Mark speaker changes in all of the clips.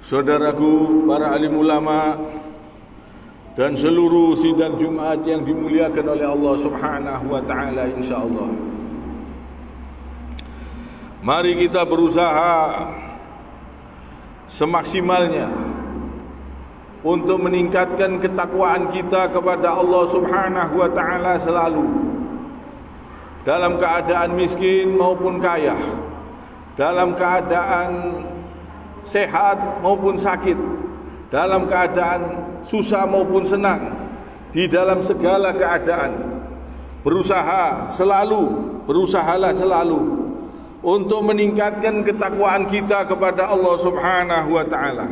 Speaker 1: saudaraku para alim ulama dan seluruh sidang Jumat yang dimuliakan oleh Allah Subhanahu wa taala, insyaallah. Mari kita berusaha semaksimalnya untuk meningkatkan ketakwaan kita kepada Allah Subhanahu wa taala selalu, dalam keadaan miskin maupun kaya, dalam keadaan sehat maupun sakit, dalam keadaan susah maupun senang, di dalam segala keadaan. Berusahalah selalu untuk meningkatkan ketakwaan kita kepada Allah Subhanahu wa taala.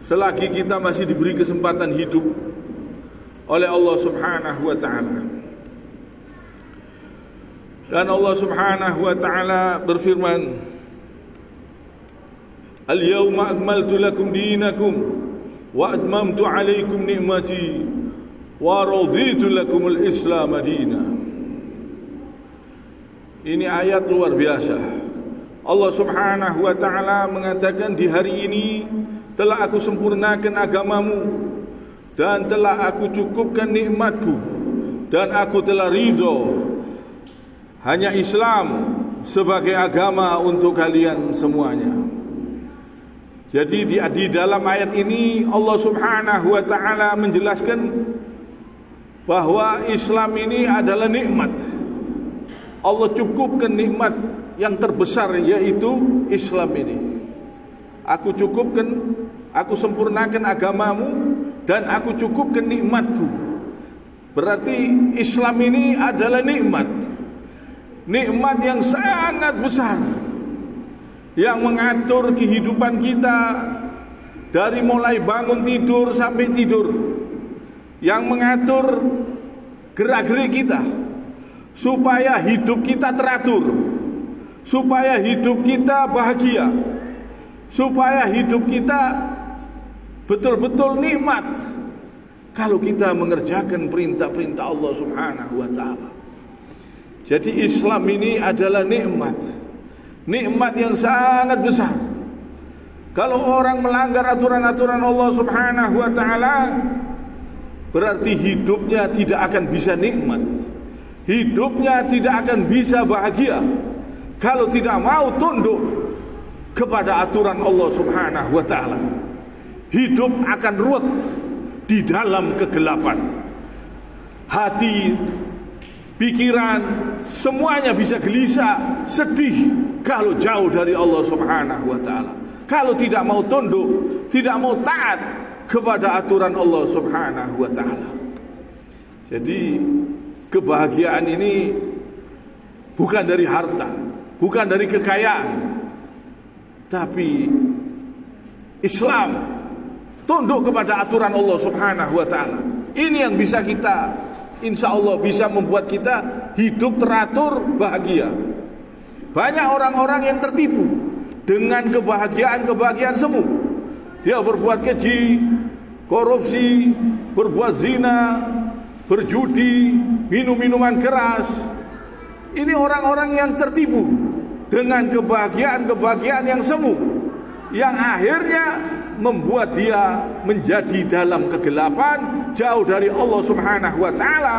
Speaker 1: Selagi kita masih diberi kesempatan hidup oleh Allah Subhanahu wa taala. Dan Allah Subhanahu wa taala berfirman, Al-yawma akmaltu lakum dinakum wa atmamtu alaikum ni'mati wa raditu lakum al-islam dina. Ini ayat luar biasa. Allah Subhanahu wa taala mengatakan, di hari ini telah aku sempurnakan agamamu dan telah aku cukupkan nikmatku dan aku telah ridho hanya Islam sebagai agama untuk kalian semuanya. Jadi di dalam ayat ini Allah Subhanahu wa taala menjelaskan bahwa Islam ini adalah nikmat. Allah cukupkan nikmat yang terbesar, yaitu Islam ini. Aku cukupkan, aku sempurnakan agamamu dan aku cukupkan nikmatku. Berarti Islam ini adalah nikmat. Nikmat yang sangat besar, yang mengatur kehidupan kita dari mulai bangun tidur sampai tidur, yang mengatur gerak-gerik kita supaya hidup kita teratur, supaya hidup kita bahagia, supaya hidup kita betul-betul nikmat kalau kita mengerjakan perintah-perintah Allah Subhanahu wa taala. Jadi Islam ini adalah nikmat. Nikmat yang sangat besar. Kalau orang melanggar aturan-aturan Allah Subhanahu wa taala, berarti hidupnya tidak akan bisa nikmat. Hidupnya tidak akan bisa bahagia kalau tidak mau tunduk kepada aturan Allah Subhanahu wa taala. Hidup akan ruwet di dalam kegelapan. Hati, pikiran, semuanya bisa gelisah, sedih kalau jauh dari Allah Subhanahu wa taala. Kalau tidak mau tunduk, tidak mau taat kepada aturan Allah Subhanahu wa taala. Jadi kebahagiaan ini bukan dari harta, bukan dari kekayaan, tapi Islam, tunduk kepada aturan Allah Subhanahu wa taala. Ini yang bisa kita, insya Allah bisa membuat kita hidup teratur, bahagia. Banyak orang-orang yang tertipu dengan kebahagiaan semu. Dia berbuat keji, korupsi, berbuat zina, berjudi, minum minuman keras. Ini orang-orang yang tertipu dengan kebahagiaan yang semu, yang akhirnya membuat dia menjadi dalam kegelapan, jauh dari Allah Subhanahu wa taala,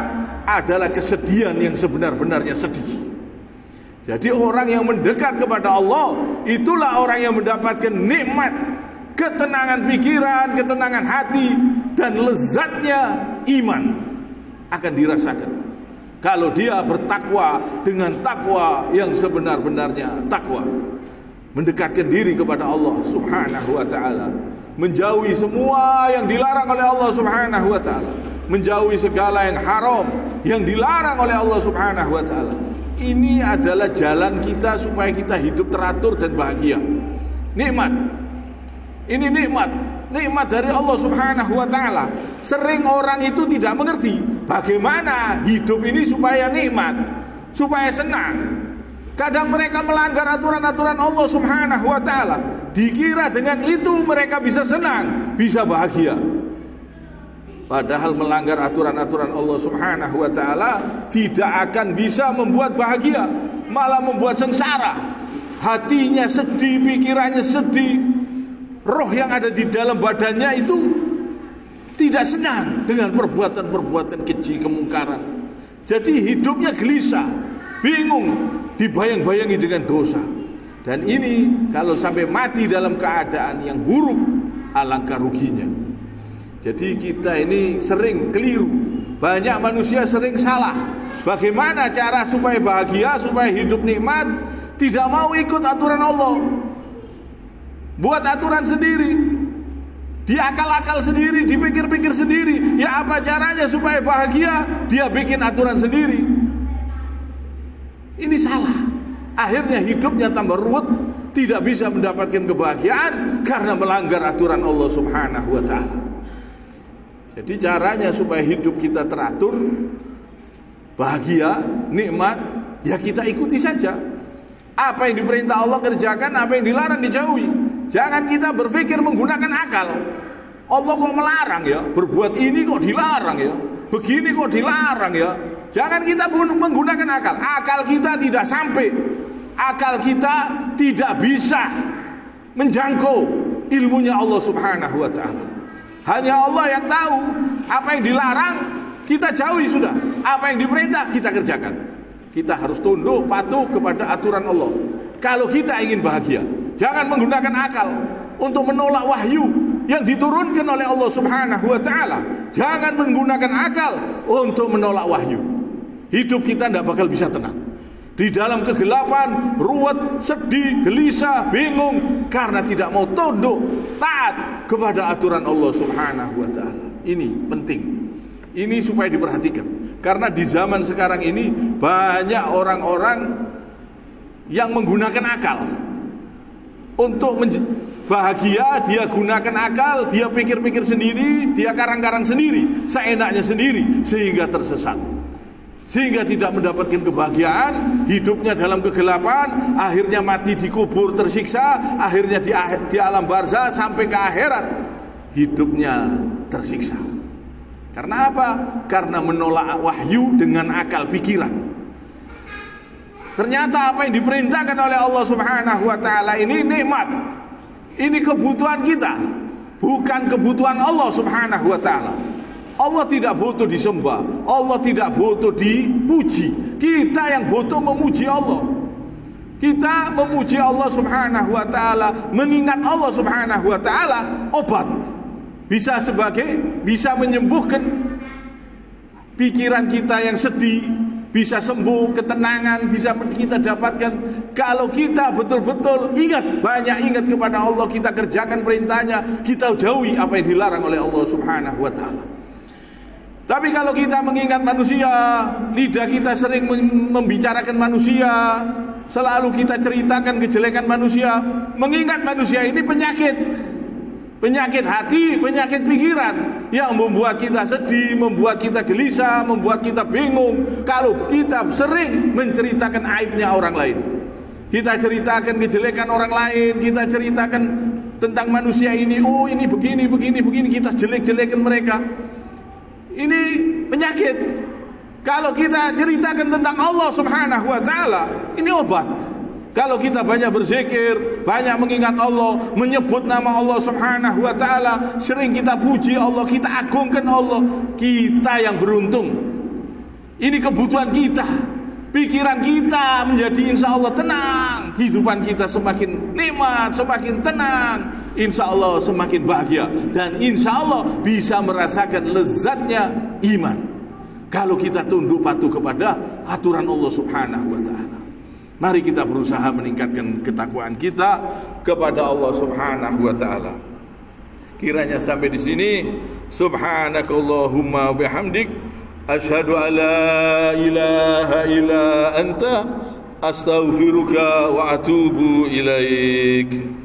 Speaker 1: adalah kesedihan yang sebenar-benarnya sedih. Jadi orang yang mendekat kepada Allah, itulah orang yang mendapatkan nikmat, ketenangan pikiran, ketenangan hati, dan lezatnya iman akan dirasakan kalau dia bertakwa dengan takwa yang sebenar-benarnya takwa. Mendekatkan diri kepada Allah Subhanahu wa taala, menjauhi semua yang dilarang oleh Allah Subhanahu wa taala, menjauhi segala yang haram yang dilarang oleh Allah Subhanahu wa taala. Ini adalah jalan kita supaya kita hidup teratur dan bahagia. Nikmat. Ini nikmat dari Allah Subhanahu wa taala. Sering orang itu tidak mengerti bagaimana hidup ini supaya nikmat, supaya senang. Kadang mereka melanggar aturan-aturan Allah Subhanahu wa taala, dikira dengan itu mereka bisa senang, bisa bahagia. Padahal melanggar aturan-aturan Allah Subhanahu wa taala tidak akan bisa membuat bahagia, malah membuat sengsara. Hatinya sedih, pikirannya sedih, roh yang ada di dalam badannya itu tidak senang dengan perbuatan-perbuatan keji, kemungkaran. Jadi hidupnya gelisah, bingung, dibayang-bayangi dengan dosa. Dan ini kalau sampai mati dalam keadaan yang buruk, alangkah ruginya. Jadi kita ini sering keliru. Banyak manusia sering salah. Bagaimana cara supaya bahagia, supaya hidup nikmat? Tidak mau ikut aturan Allah, buat aturan sendiri, diakal-akal sendiri, dipikir-pikir sendiri. Ya apa caranya supaya bahagia? Dia bikin aturan sendiri. Ini salah. Akhirnya hidupnya tambah ruwet, tidak bisa mendapatkan kebahagiaan karena melanggar aturan Allah Subhanahu wa ta'ala. Jadi caranya supaya hidup kita teratur, bahagia, nikmat, ya kita ikuti saja. Apa yang diperintah Allah kerjakan, apa yang dilarang dijauhi. Jangan kita berpikir menggunakan akal. Allah kok melarang ya, berbuat ini kok dilarang ya, begini kok dilarang ya. Jangan kita menggunakan akal. Akal kita tidak sampai, akal kita tidak bisa menjangkau ilmunya Allah Subhanahu wa ta'ala. Hanya Allah yang tahu. Apa yang dilarang kita jauhi sudah, apa yang diperintah kita kerjakan. Kita harus tunduk, patuh kepada aturan Allah. Kalau kita ingin bahagia, jangan menggunakan akal untuk menolak wahyu yang diturunkan oleh Allah Subhanahu wa ta'ala. Jangan menggunakan akal untuk menolak wahyu. Hidup kita tidak bakal bisa tenang. Di dalam kegelapan, ruwet, sedih, gelisah, bingung karena tidak mau tunduk, taat kepada aturan Allah Subhanahu wa ta'ala. Ini penting. Ini supaya diperhatikan. Karena di zaman sekarang ini banyak orang-orang yang menggunakan akal untuk bahagia. Dia gunakan akal, dia pikir-pikir sendiri, dia karang-karang sendiri, seenaknya sendiri, sehingga tersesat, sehingga tidak mendapatkan kebahagiaan. Hidupnya dalam kegelapan, akhirnya mati dikubur tersiksa, akhirnya di alam barzah sampai ke akhirat hidupnya tersiksa. Karena apa? Karena menolak wahyu dengan akal pikiran. Ternyata apa yang diperintahkan oleh Allah Subhanahu wa ta'ala ini nikmat. Ini kebutuhan kita, bukan kebutuhan Allah Subhanahu wa ta'ala. Allah tidak butuh disembah, Allah tidak butuh dipuji. Kita yang butuh memuji Allah. Kita memuji Allah Subhanahu wa ta'ala, mengingat Allah Subhanahu wa ta'ala obat. Bisa menyembuhkan pikiran kita yang sedih, bisa sembuh, ketenangan bisa kita dapatkan kalau kita betul-betul ingat kepada Allah, kita kerjakan perintahnya, kita jauhi apa yang dilarang oleh Allah Subhanahu wa ta'ala. Tapi kalau kita mengingat manusia, lidah kita sering membicarakan manusia, selalu kita ceritakan kejelekan manusia, mengingat manusia ini penyakit hati, penyakit pikiran yang membuat kita sedih, membuat kita gelisah, membuat kita bingung. Kalau kita sering menceritakan aibnya orang lain, kita ceritakan kejelekan orang lain, kita ceritakan tentang manusia ini, oh ini begini, kita jelek-jelekan mereka. Ini penyakit. Kalau kita ceritakan tentang Allah Subhanahu wa ta'ala, ini obat. Kalau kita banyak berzikir, banyak mengingat Allah, menyebut nama Allah Subhanahu wa ta'ala, sering kita puji Allah, kita agungkan Allah, kita yang beruntung. Ini kebutuhan kita. Pikiran kita menjadi insya Allah tenang, kehidupan kita semakin nikmat, semakin tenang, insya Allah semakin bahagia, dan insya Allah bisa merasakan lezatnya iman kalau kita tunduk patuh kepada aturan Allah Subhanahu wa ta'ala. Mari kita berusaha meningkatkan ketakwaan kita kepada Allah Subhanahu wa ta'ala. Kiranya sampai di sini. Subhanakallahumma wa bihamdik, asyhadu an la ilaha illa anta, astaghfiruka wa atubu ilaik.